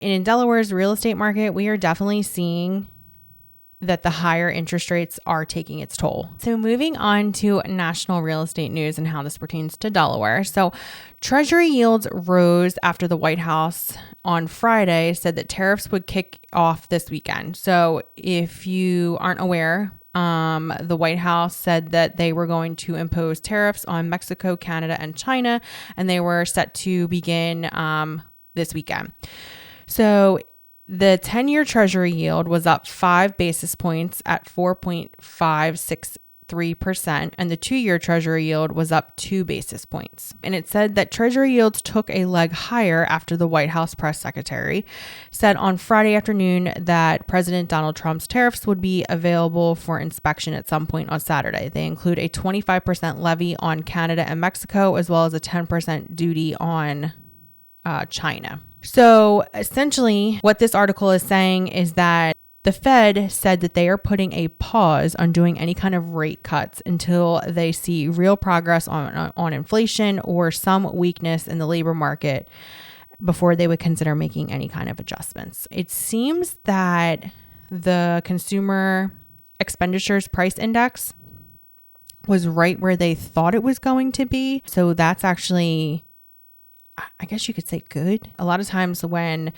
In Delaware's real estate market, we are definitely seeing that the higher interest rates are taking its toll. So moving on to national real estate news and how this pertains to Delaware. So Treasury yields rose after the White House on Friday said that tariffs would kick off this weekend. So if you aren't aware, the White House said that they were going to impose tariffs on Mexico, Canada, and China, and they were set to begin this weekend. So the 10-year Treasury yield was up 5 basis points at 4.563%, and the 2-year Treasury yield was up 2 basis points. And it said that Treasury yields took a leg higher after the White House press secretary said on Friday afternoon that President Donald Trump's tariffs would be available for inspection at some point on Saturday. They include a 25% levy on Canada and Mexico, as well as a 10% duty on China. So essentially what this article is saying is that the Fed said that they are putting a pause on doing any kind of rate cuts until they see real progress on inflation or some weakness in the labor market before they would consider making any kind of adjustments. It seems that the consumer expenditures price index was right where they thought it was going to be. So that's actually, I guess you could say, good. A lot of times when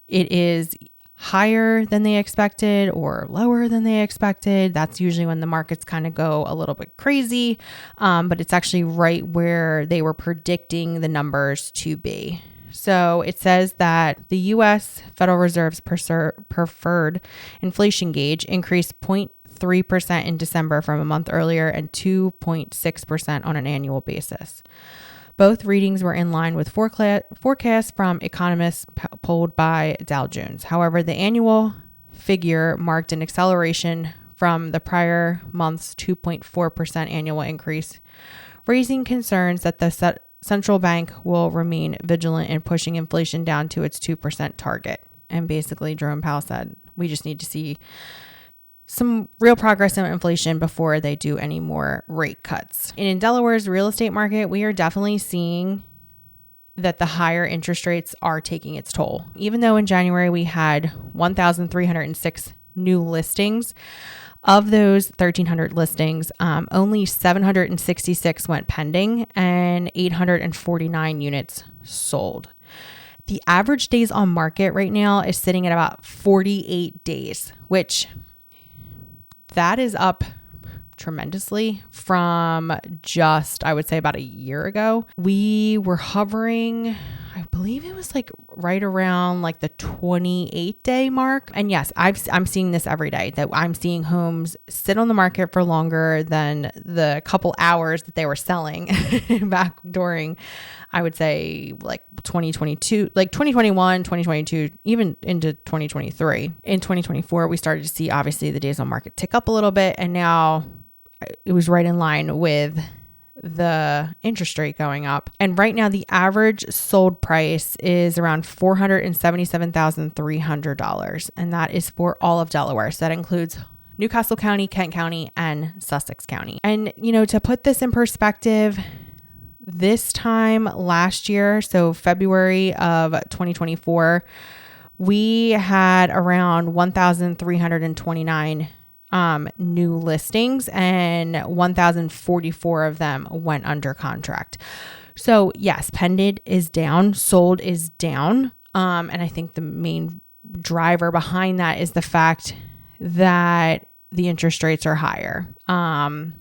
it is higher than they expected or lower than they expected, that's usually when the markets kind of go a little bit crazy. But it's actually right where they were predicting the numbers to be. So it says that the U.S. Federal Reserve's preferred inflation gauge increased 0.3% in December from a month earlier and 2.6% on an annual basis. Both readings were in line with forecasts from economists polled by Dow Jones. However, the annual figure marked an acceleration from the prior month's 2.4% annual increase, raising concerns that the central bank will remain vigilant in pushing inflation down to its 2% target. And basically, Jerome Powell said, we just need to see some real progress in inflation before they do any more rate cuts. And in Delaware's real estate market, we are definitely seeing that the higher interest rates are taking its toll. Even though in January we had 1,306 new listings, of those 1,300 listings, only 766 went pending and 849 units sold. The average days on market right now is sitting at about 48 days, which that is up tremendously from just, I would say, about a year ago. We were hovering, I believe it was like right around like the 28-day mark. And yes, I'm seeing this every day, that I'm seeing homes sit on the market for longer than the couple hours that they were selling back during, I would say, like 2022, like 2021, 2022, even into 2023. In 2024, we started to see, obviously, the days on market tick up a little bit. And now it was right in line with the interest rate going up. And right now, the average sold price is around $477,300. And that is for all of Delaware. So that includes Newcastle County, Kent County, and Sussex County. And, you know, to put this in perspective, this time last year, so February of 2024, we had around 1,329 new listings, and 1,044 of them went under contract. So yes, pended is down, sold is down. And I think the main driver behind that is the fact that the interest rates are higher. I'm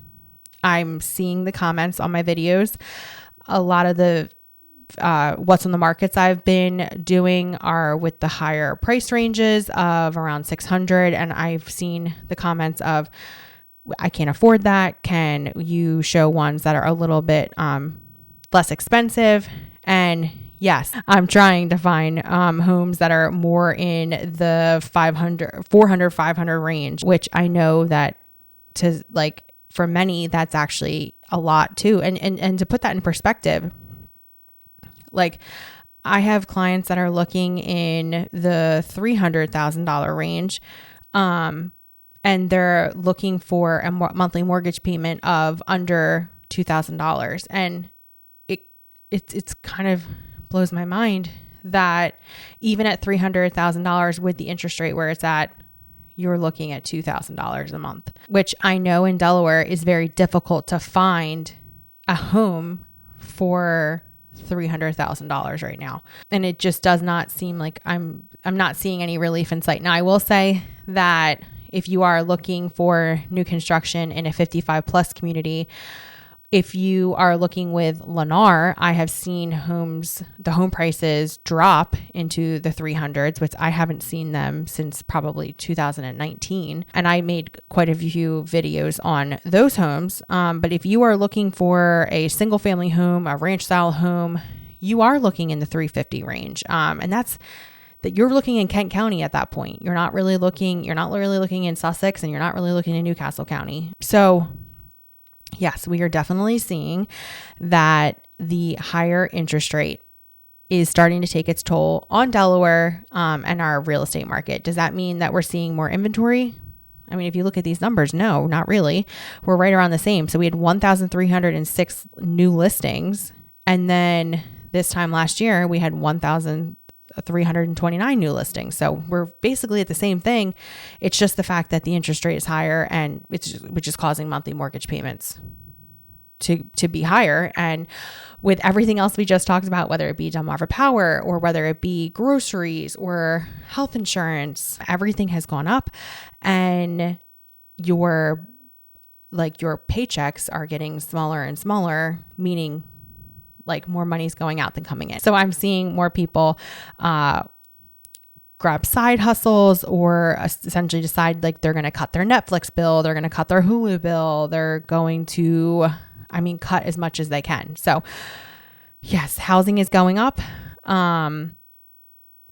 seeing the comments on my videos. A lot of the what's on the markets I've been doing are with the higher price ranges of around 600. And I've seen the comments of, I can't afford that. Can you show ones that are a little bit less expensive? And yes, I'm trying to find homes that are more in the 400, 500 range, which I know that for many, that's actually a lot too. And to put that in perspective, like I have clients that are looking in the $300,000 range, and they're looking for a monthly mortgage payment of under $2,000. And it's kind of blows my mind that even at $300,000 with the interest rate where it's at, you're looking at $2,000 a month, which I know in Delaware is very difficult to find a home for $300,000 right now. And it just does not seem like I'm not seeing any relief in sight. Now, I will say that if you are looking for new construction in a 55 plus community, if you are looking with Lennar, I have seen the home prices drop into the 300s, which I haven't seen them since probably 2019. And I made quite a few videos on those homes. But if you are looking for a single family home, a ranch style home, you are looking in the 350 range. And that's that you're looking in Kent County at that point. You're not really looking in Sussex, and you're not really looking in Newcastle County. So yes, we are definitely seeing that the higher interest rate is starting to take its toll on Delaware and our real estate market. Does that mean that we're seeing more inventory? I mean, if you look at these numbers, no, not really. We're right around the same. So we had 1,306 new listings. And then this time last year, we had 1,329 new listings. So we're basically at the same thing. It's just the fact that the interest rate is higher, and which is causing monthly mortgage payments to be higher. And with everything else we just talked about, whether it be Delmarva Power or whether it be groceries or health insurance, everything has gone up, and your paychecks are getting smaller and smaller, meaning like more money's going out than coming in. So I'm seeing more people grab side hustles or essentially decide like they're going to cut their Netflix bill, they're going to cut their Hulu bill, they're going to, cut as much as they can. So yes, housing is going up. And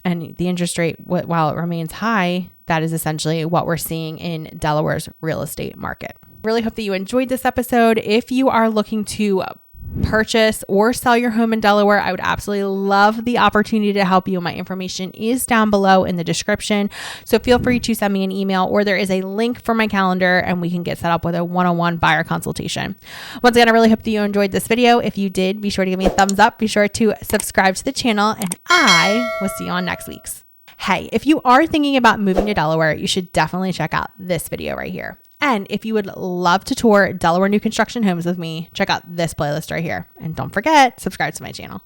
the interest rate, while it remains high, that is essentially what we're seeing in Delaware's real estate market. Really hope that you enjoyed this episode. If you are looking to purchase or sell your home in Delaware, I would absolutely love the opportunity to help you. My information is down below in the description. So feel free to send me an email, or there is a link for my calendar and we can get set up with a one-on-one buyer consultation. Once again, I really hope that you enjoyed this video. If you did, be sure to give me a thumbs up. Be sure to subscribe to the channel, and I will see you on next week's. Hey, if you are thinking about moving to Delaware, you should definitely check out this video right here. And if you would love to tour Delaware new construction homes with me, check out this playlist right here. And don't forget, subscribe to my channel.